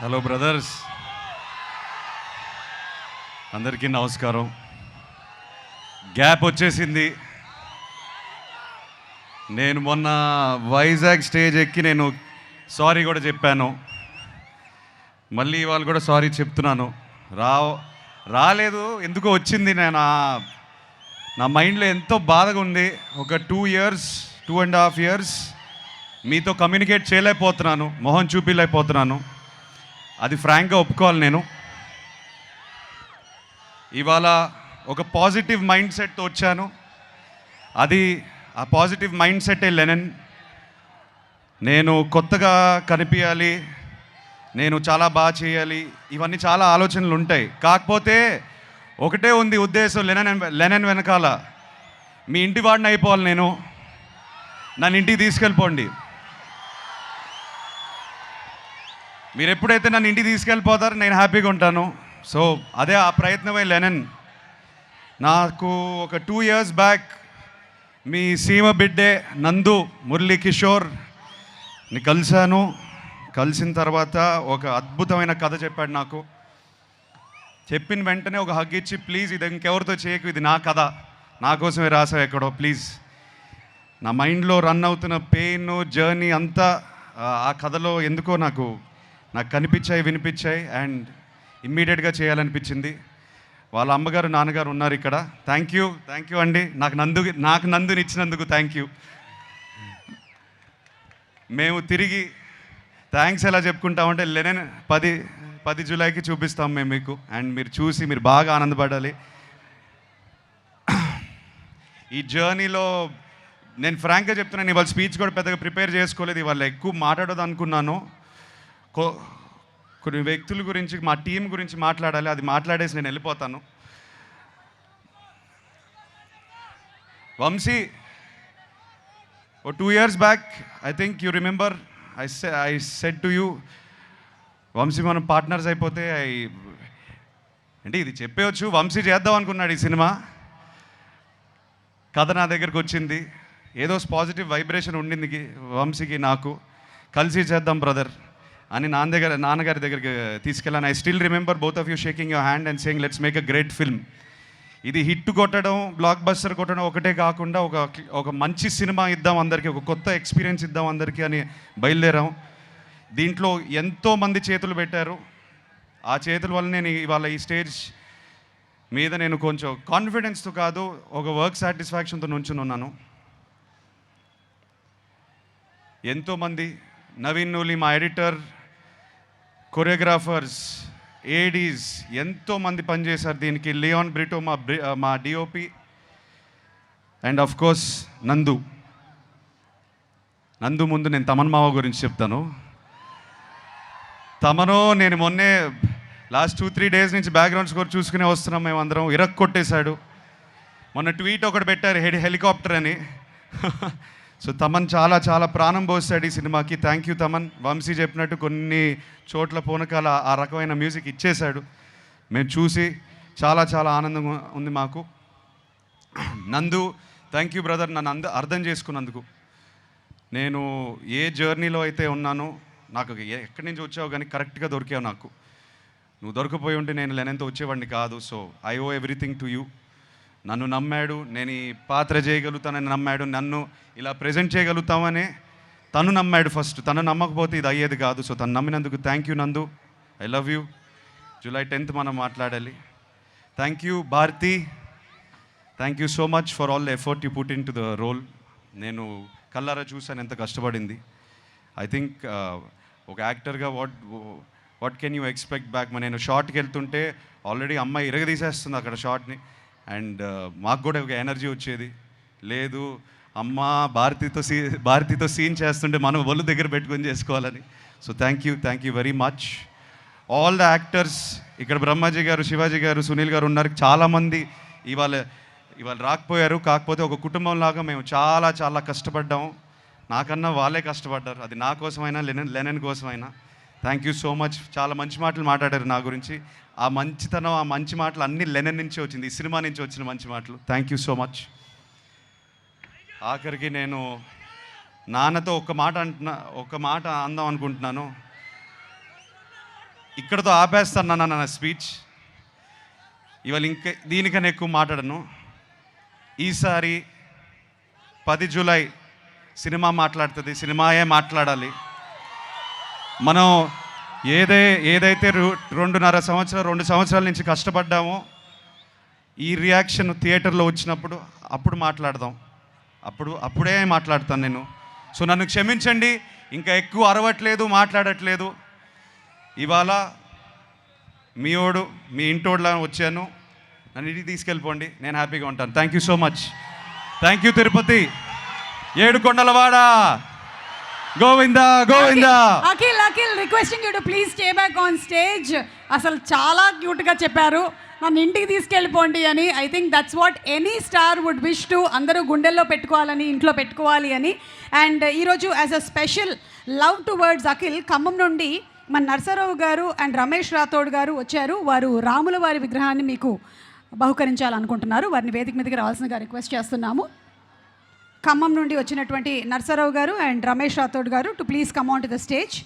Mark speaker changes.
Speaker 1: Hello brothers, అందరికీ నమస్కారం. Gap వచ్చేసింది. నేను మొన్న వైజాగ్ స్టేజ్ ఎక్కి నేను సారీ కూడా చెప్పాను. మళ్ళీ ఇవాళ కూడా సారీ చెప్తున్నాను. రాలేదు, ఎందుకో వచ్చింది. నా మైండ్లో ఎంతో బాధగా ఉంది. ఒక 2.5 years మీతో కమ్యూనికేట్ చేయలేకపోతున్నాను, మొహం చూపించలేకపోతున్నాను. అది ఫ్రాంక్గా ఒప్పుకోవాలి. నేను ఇవాళ ఒక పాజిటివ్ మైండ్ సెట్తో వచ్చాను. ఆ పాజిటివ్ మైండ్ సెట్టే లెనన్. నేను కొత్తగా కనిపించాలి, నేను చాలా బాగా చేయాలి, ఇవన్నీ చాలా ఆలోచనలు ఉంటాయి. కాకపోతే ఒకటే ఉంది ఉద్దేశం లెనన్ వెనకాల, మీ ఇంటి వాడిని అయిపోవాలి. నన్ను ఇంటికి తీసుకెళ్ళిపోండి. మీరు ఎప్పుడైతే నన్ను ఇంటికి తీసుకెళ్ళిపోతారో నేను హ్యాపీగా ఉంటాను. సో అదే ఆ ప్రయత్నమే లెనన్. నాకు ఒక 2 years బ్యాక్ మీ సీమ బిడ్డే నందు మురళీ కిషోర్ని కలిసిన తర్వాత ఒక అద్భుతమైన కథ చెప్పాడు నాకు. చెప్పిన వెంటనే ఒక హగ్ ఇచ్చి, ప్లీజ్ ఇది ఇంకెవరితో చేయకు, ఇది నా కథ, నా కోసమే రాసావు ఎక్కడో, ప్లీజ్. నా మైండ్లో రన్ అవుతున్న పెయిన్ జర్నీ అంతా ఆ కథలో ఎందుకో నాకు కనిపించాయి, వినిపించాయి. అండ్ ఇమ్మీడియట్గా చేయాలనిపించింది. వాళ్ళ అమ్మగారు నాన్నగారు ఉన్నారు ఇక్కడ. థ్యాంక్ యూ అండి, నాకు నందుని ఇచ్చినందుకు థ్యాంక్ యూ. మేము తిరిగి థ్యాంక్స్ ఎలా చెప్పుకుంటామంటే లెనన్ 10 జూలైకి చూపిస్తాం మేము మీకు. అండ్ మీరు చూసి మీరు బాగా ఆనందపడాలి. ఈ జర్నీలో నేను ఫ్రాంక్గా చెప్తున్నాను, ఇవాళ స్పీచ్ కూడా పెద్దగా ప్రిపేర్ చేసుకోలేదు. ఇవాళ ఎక్కువ మాట్లాడదు అనుకున్నాను. కొన్ని వ్యక్తుల గురించి, మా టీం గురించి మాట్లాడాలి. అది మాట్లాడేసి నేను వెళ్ళిపోతాను. Vamshi, 2 years back I think you remember, I said to you, Vamshi మనం పార్ట్నర్స్ అయిపోతే అంటే ఇది చెప్పేవచ్చు. వంశీ చేద్దాం అనుకున్నాడు ఈ సినిమా. కథ నా దగ్గరికి వచ్చింది, ఏదో పాజిటివ్ వైబ్రేషన్ ఉండింది వంశీకి నాకు. కలిసి చేద్దాం బ్రదర్ అని నాన్నగారి దగ్గరికి తీసుకెళ్ళాను. I still remember both of you shaking your hand and saying let's make a great film. ఇది హిట్ కొట్టడం, బ్లాక్ బస్టర్ కొట్టడం ఒకటే కాకుండా ఒక మంచి సినిమా ఇద్దాం అందరికీ, ఒక కొత్త ఎక్స్పీరియన్స్ ఇద్దాం అందరికీ అని బయలుదేరాం. దీంట్లో ఎంతోమంది చేతులు పెట్టారు. ఆ చేతుల వల్ల నేను ఇవాళ ఈ స్టేజ్ మీద నేను కొంచెం కాన్ఫిడెన్స్తో కాదు, ఒక వర్క్ సాటిస్ఫాక్షన్తో నుంచుని ఉన్నాను. ఎంతోమంది, నవీన్ నూలి మా ఎడిటర్, కొరియోగ్రాఫర్స్, ఏడీస్, ఎంతోమంది పనిచేశారు దీనికి. లియాన్ బ్రిటో మా డిఓపి, అండ్ ఆఫ్ కోర్స్ నందు ముందు నేను తమన్ మావ గురించి చెప్తాను. నేను మొన్నే లాస్ట్ 2-3 days నుంచి బ్యాక్గ్రౌండ్ స్కోర్ చూసుకునే వస్తున్నాం మేమందరం. కొట్టేశాడు. మొన్న ట్వీట్ ఒకటి పెట్టారు, హెలికాప్టర్ అని. సో తమన్ చాలా ప్రాణం పోస్తాడు ఈ సినిమాకి. Thank you Thaman. వంశీ చెప్పినట్టు కొన్ని చోట్ల పూనకాల ఆ రకమైన మ్యూజిక్ ఇచ్చేశాడు. మేము చూసి చాలా ఆనందంగా ఉంది మాకు. నందు, థ్యాంక్ యూ బ్రదర్, నన్ను అర్థం చేసుకున్నందుకు. నేను ఏ జర్నీలో అయితే ఉన్నానో, నాకు ఎక్కడి నుంచి వచ్చావు కానీ కరెక్ట్గా దొరికావు నాకు. నువ్వు దొరకపోయి ఉంటే నేను లెనన్తో వచ్చేవాడిని కాదు. So I owe everything to you. నన్ను నమ్మాడు, నేను ఈ పాత్ర చేయగలుగుతానని నమ్మాడు, నన్ను ఇలా ప్రజెంట్ చేయగలుగుతామని తను నమ్మాడు ఫస్ట్. తను నమ్మకపోతే ఇది అయ్యేది కాదు. సో తను నమ్మినందుకు thank you Nandu, I love you. July 10th మనం మాట్లాడాలి. Thank you Bharathi, thank you so much for all the effort you put in to the role. నేను కల్లారా చూసాను ఎంత కష్టపడింది. ఐ థింక్ ఒక యాక్టర్గా what can you expect back. నేను షార్ట్కి వెళ్తుంటే ఆల్రెడీ అమ్మాయి ఇరగదీసేస్తుంది అక్కడ షార్ట్ని. అండ్ మాకు కూడా ఒక ఎనర్జీ వచ్చేది, లేదు అమ్మ భారతితో సీన్ చేస్తుంటే మనం ఒళ్ళు దగ్గర పెట్టుకొని చేసుకోవాలని. So thank you very much all the actors. ఇక్కడ బ్రహ్మాజీ గారు, శివాజీ గారు, సునీల్ గారు ఉన్నారు. చాలామంది ఇవాళ రాకపోయారు. కాకపోతే ఒక కుటుంబం లాగా మేము చాలా కష్టపడ్డాము. నాకన్నా వాళ్ళే కష్టపడ్డారు. అది నా కోసమైనా లెనన్ కోసమైనా. Thank you so much. చాలా మంచి మాటలు మాట్లాడారు నా గురించి. ఆ మంచితనం, ఆ మంచి మాటలు అన్నీ లెనన్ నుంచి వచ్చింది, ఈ సినిమా నుంచి వచ్చిన మంచి మాటలు. Thank you so much. ఆఖరికి నేను నాన్నతో ఒక మాట అందాం అనుకుంటున్నాను. ఇక్కడతో ఆపేస్తాను నా స్పీచ్. ఇవాళ ఇంకా దీనికన్నా ఎక్కువ మాట్లాడను. ఈసారి 10 జూలై సినిమా మాట్లాడుతుంది, సినిమాయే మాట్లాడాలి. మనం ఏదైతే 2 సంవత్సరాల నుంచి కష్టపడ్డామో ఈ రియాక్షన్ థియేటర్లో వచ్చినప్పుడు అప్పుడు మాట్లాడదాం. అప్పుడే మాట్లాడతాను నేను. సో నన్ను క్షమించండి, ఇంకా ఎక్కువ అరవట్లేదు, మాట్లాడట్లేదు. ఇవాళ మీ ఇంటోడ్లా వచ్చాను, నన్ను ఇంటికి తీసుకెళ్ళిపోండి, నేను హ్యాపీగా ఉంటాను. Thank you so much. Thank you Tirupati, ఏడుకొండలవాడ, Govinda Govinda.
Speaker 2: Akhil requesting you to please stay back on stage. అసలు చాలా క్యూట్గా చెప్పారు, నన్ను ఇంటికి తీసుకెళ్ళిపోండి అని. I think that's what any star would wish to. అందరూ గుండెల్లో పెట్టుకోవాలని, ఇంట్లో పెట్టుకోవాలి అని. అండ్ ఈరోజు as a special love towards Akhil, Khammam నుండి మన నర్సరావు గారు అండ్ రమేష్ రాథోడ్ గారు వచ్చారు. వారు రాముల వారి విగ్రహాన్ని మీకు బహుకరించాలనుకుంటున్నారు. వారిని వేదిక మీదకి రావాల్సిందిగా రిక్వెస్ట్ చేస్తున్నాము. ఖమ్మం నుండి వచ్చినటువంటి నర్సరావు గారు అండ్ రమేష్ రాథోడ్ గారు to please come on to the stage.